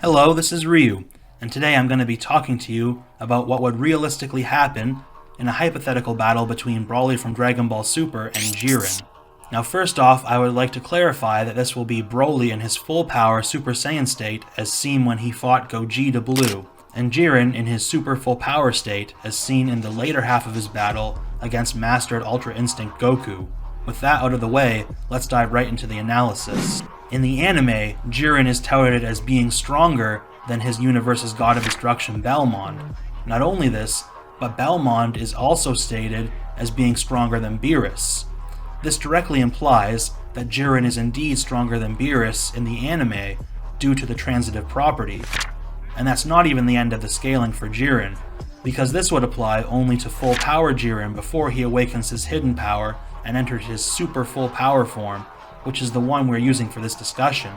Hello, this is Ryu, and today I'm going to be talking to you about what would realistically happen in a hypothetical battle between Broly from Dragon Ball Super and Jiren. Now first off, I would like to clarify that this will be Broly in his full power Super Saiyan state as seen when he fought Gogeta Blue, and Jiren in his super full power state as seen in the later half of his battle against Mastered Ultra Instinct Goku. With that out of the way, let's dive right into the analysis. In the anime, Jiren is touted as being stronger than his universe's god of destruction Belmond. Not only this, but Belmond is also stated as being stronger than Beerus. This directly implies that Jiren is indeed stronger than Beerus in the anime due to the transitive property. And that's not even the end of the scaling for Jiren, because this would apply only to full power Jiren before he awakens his hidden power and enters his super full power form, which is the one we're using for this discussion.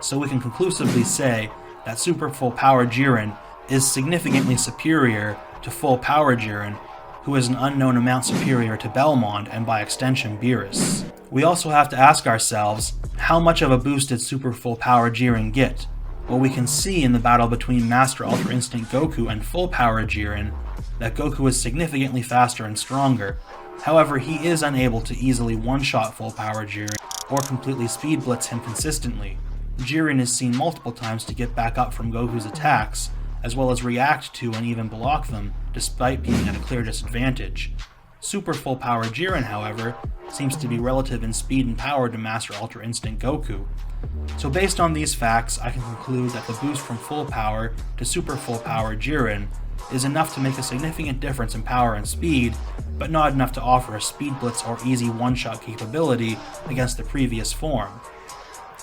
So we can conclusively say that super full power Jiren is significantly superior to full power Jiren, who is an unknown amount superior to Belmond and by extension Beerus. We also have to ask ourselves, how much of a boost did super full power Jiren get? Well, we can see in the battle between Master Ultra Instinct Goku and full power Jiren that Goku is significantly faster and stronger. However, he is unable to easily one-shot full power Jiren or completely speed blitz him consistently. Jiren is seen multiple times to get back up from Goku's attacks, as well as react to and even block them, despite being at a clear disadvantage. Super full power Jiren, however, seems to be relative in speed and power to Master Ultra Instinct Goku. So based on these facts, I can conclude that the boost from full power to super full power Jiren is enough to make a significant difference in power and speed, but not enough to offer a speed blitz or easy one-shot capability against the previous form.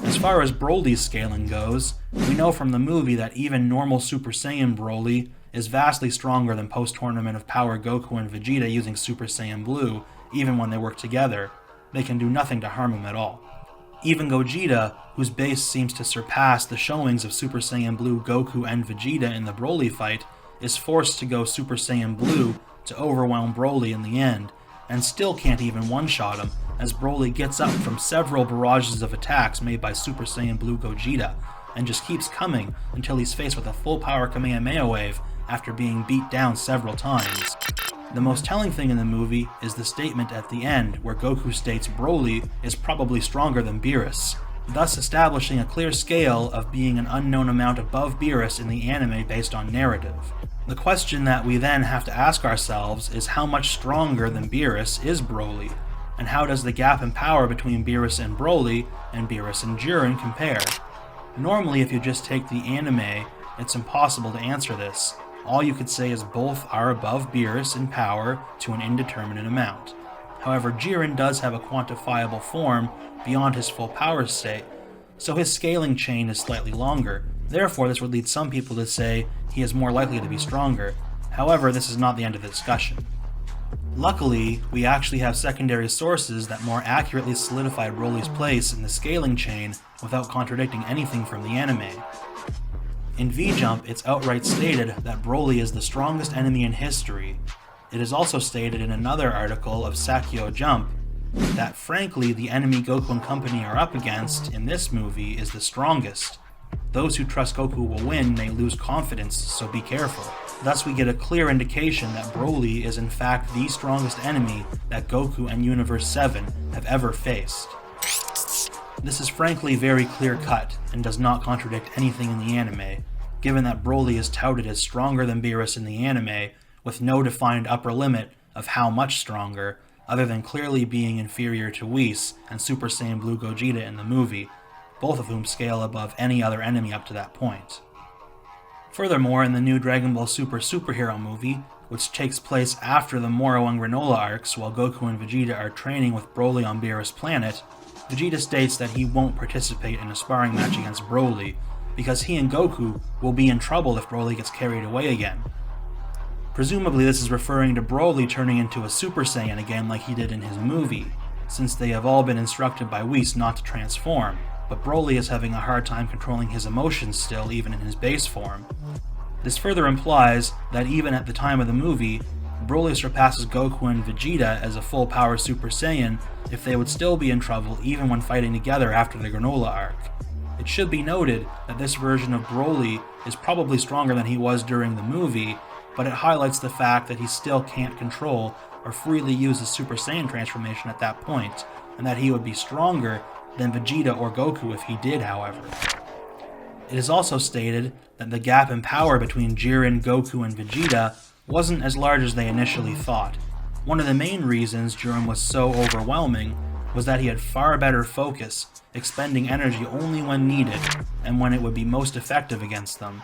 As far as Broly's scaling goes, we know from the movie that even normal Super Saiyan Broly is vastly stronger than post-tournament of power Goku and Vegeta using Super Saiyan Blue, even when they work together. They can do nothing to harm him at all. Even Gogeta, whose base seems to surpass the showings of Super Saiyan Blue Goku and Vegeta in the Broly fight, is forced to go Super Saiyan Blue to overwhelm Broly in the end, and still can't even one-shot him, as Broly gets up from several barrages of attacks made by Super Saiyan Blue Gogeta, and just keeps coming until he's faced with a full power Kamehameha wave after being beat down several times. The most telling thing in the movie is the statement at the end where Goku states Broly is probably stronger than Beerus, thus establishing a clear scale of being an unknown amount above Beerus in the anime based on narrative. The question that we then have to ask ourselves is how much stronger than Beerus is Broly, and how does the gap in power between Beerus and Broly and Beerus and Jiren compare? Normally, if you just take the anime, it's impossible to answer this. All you could say is both are above Beerus in power to an indeterminate amount. However, Jiren does have a quantifiable form beyond his full power state, so his scaling chain is slightly longer. Therefore, this would lead some people to say he is more likely to be stronger. However, this is not the end of the discussion. Luckily, we actually have secondary sources that more accurately solidify Broly's place in the scaling chain without contradicting anything from the anime. In V-Jump, it's outright stated that Broly is the strongest enemy in history. It is also stated in another article of Sakyo Jump that frankly the enemy Goku and company are up against in this movie is the strongest. Those who trust Goku will win may lose confidence, so be careful. Thus we get a clear indication that Broly is in fact the strongest enemy that Goku and Universe 7 have ever faced. This is frankly very clear-cut and does not contradict anything in the anime, given that Broly is touted as stronger than Beerus in the anime, with no defined upper limit of how much stronger, other than clearly being inferior to Whis and Super Saiyan Blue Gogeta in the movie, both of whom scale above any other enemy up to that point. Furthermore, in the new Dragon Ball Super superhero movie, which takes place after the Moro and Granola arcs while Goku and Vegeta are training with Broly on Beerus' planet, Vegeta states that he won't participate in a sparring match against Broly, because he and Goku will be in trouble if Broly gets carried away again. Presumably this is referring to Broly turning into a Super Saiyan again like he did in his movie, since they have all been instructed by Whis not to transform, but Broly is having a hard time controlling his emotions still even in his base form. This further implies that even at the time of the movie, Broly surpasses Goku and Vegeta as a full power Super Saiyan if they would still be in trouble even when fighting together after the Granola arc. It should be noted that this version of Broly is probably stronger than he was during the movie, but it highlights the fact that he still can't control or freely use his Super Saiyan transformation at that point, and that he would be stronger than Vegeta or Goku if he did, however. It is also stated that the gap in power between Jiren, Goku, and Vegeta wasn't as large as they initially thought. One of the main reasons Jiren was so overwhelming was that he had far better focus, expending energy only when needed and when it would be most effective against them.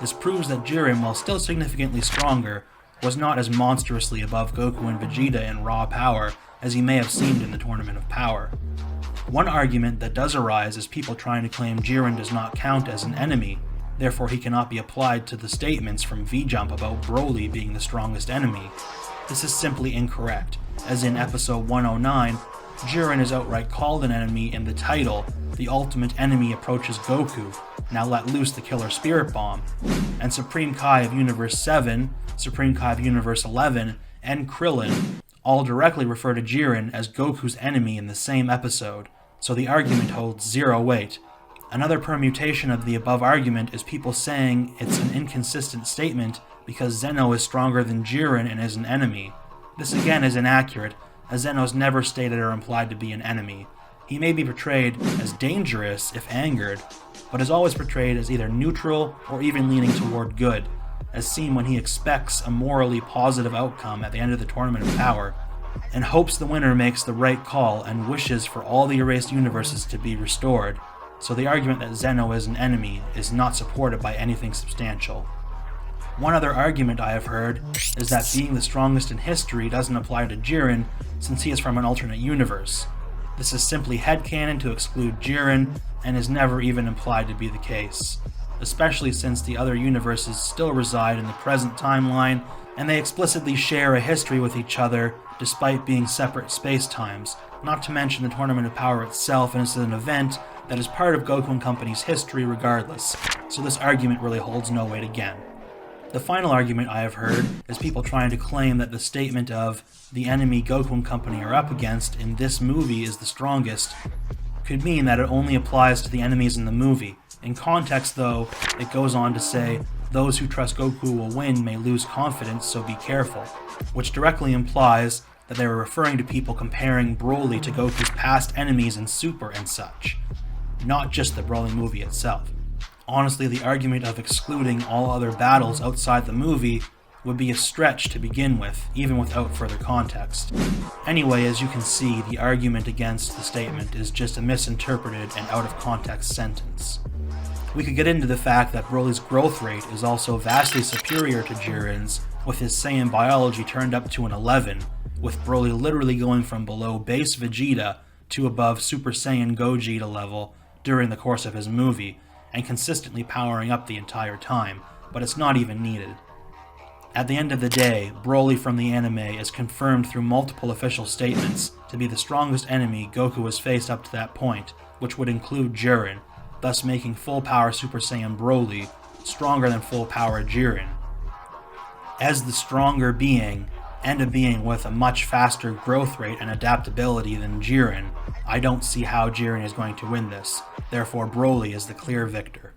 This proves that Jiren, while still significantly stronger, was not as monstrously above Goku and Vegeta in raw power as he may have seemed in the Tournament of Power. One argument that does arise is people trying to claim Jiren does not count as an enemy, therefore he cannot be applied to the statements from V-Jump about Broly being the strongest enemy. This is simply incorrect, as in episode 109, Jiren is outright called an enemy in the title, The Ultimate Enemy Approaches Goku, Now Let Loose the Killer Spirit Bomb, and Supreme Kai of Universe 7, Supreme Kai of Universe 11, and Krillin all directly refer to Jiren as Goku's enemy in the same episode, so the argument holds zero weight. Another permutation of the above argument is people saying it's an inconsistent statement because Zeno is stronger than Jiren and is an enemy. This again is inaccurate, as Zeno is never stated or implied to be an enemy. He may be portrayed as dangerous if angered, but is always portrayed as either neutral or even leaning toward good, as seen when he expects a morally positive outcome at the end of the Tournament of Power, and hopes the winner makes the right call and wishes for all the erased universes to be restored, so the argument that Zeno is an enemy is not supported by anything substantial. One other argument I have heard is that being the strongest in history doesn't apply to Jiren since he is from an alternate universe. This is simply headcanon to exclude Jiren and is never even implied to be the case, especially since the other universes still reside in the present timeline and they explicitly share a history with each other despite being separate space-times, not to mention the Tournament of Power itself is an event that is part of Goku and Company's history regardless, so this argument really holds no weight again. The final argument I have heard is people trying to claim that the statement of the enemy Goku and Company are up against in this movie is the strongest could mean that it only applies to the enemies in the movie. In context, though, it goes on to say, those who trust Goku will win may lose confidence, so be careful, which directly implies that they were referring to people comparing Broly to Goku's past enemies in Super and such, not just the Broly movie itself. Honestly, the argument of excluding all other battles outside the movie would be a stretch to begin with, even without further context. Anyway, as you can see, the argument against the statement is just a misinterpreted and out-of-context sentence. We could get into the fact that Broly's growth rate is also vastly superior to Jiren's, with his Saiyan biology turned up to an 11, with Broly literally going from below base Vegeta to above Super Saiyan Gogeta level during the course of his movie, and consistently powering up the entire time, but it's not even needed. At the end of the day, Broly from the anime is confirmed through multiple official statements to be the strongest enemy Goku has faced up to that point, which would include Jiren, thus making full power Super Saiyan Broly stronger than full power Jiren. As the stronger being, and a being with a much faster growth rate and adaptability than Jiren, I don't see how Jiren is going to win this, therefore Broly is the clear victor.